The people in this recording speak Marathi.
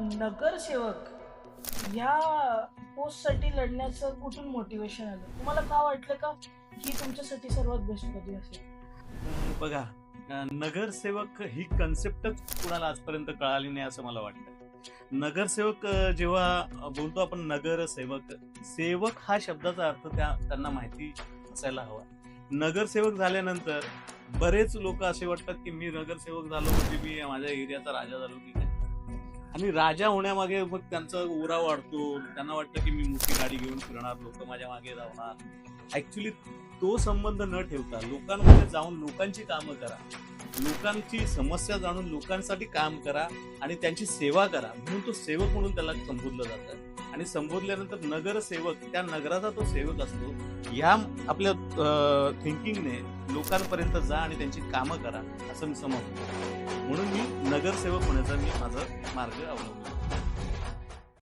नगरसेवक ह्या पोस्टसाठी लढण्याचं कुठून मोटिवेशन आलं? तुम्हाला का वाटलं का ही तुमच्यासाठी सर्वात बेस्ट पदवी असेल? बघा, नगरसेवक ही कन्सेप्टच कुणाला आजपर्यंत कळाली नाही असं मला वाटतं. नगरसेवक जेव्हा बोलतो आपण नगरसेवक, सेवक हा शब्दाचा अर्थ त्यांना माहिती असायला हवा. नगरसेवक झाल्यानंतर बरेच लोक असे वाटतात की मी नगरसेवक झालो म्हणजे मी माझ्या एरियाचा राजा झालो की काय, आणि राजा होण्यामागे मग त्यांचा ओरा वाढतो. त्यांना वाटतं की मी मोठी गाडी घेऊन फिरणार, लोक माझ्या मागे धावणार. ऍक्च्युली तो संबंध न ठेवता लोकांमध्ये जाऊन लोकांची कामं करा, लोकांची समस्या जाणून लोकांसाठी काम करा आणि त्यांची सेवा करा, म्हणून तो सेवक म्हणून त्याला संबोधलं जातं. आणि संबोधल्यानंतर नगरसेवक त्या नगराचा तो सेवक असतो. ह्या आपल्या थिंकिंगने लोकांपर्यंत जा आणि त्यांची कामं करा असं मी समजतो. म्हणून मी नगरसेवक होण्याचा माझा मार्ग अवलंबला.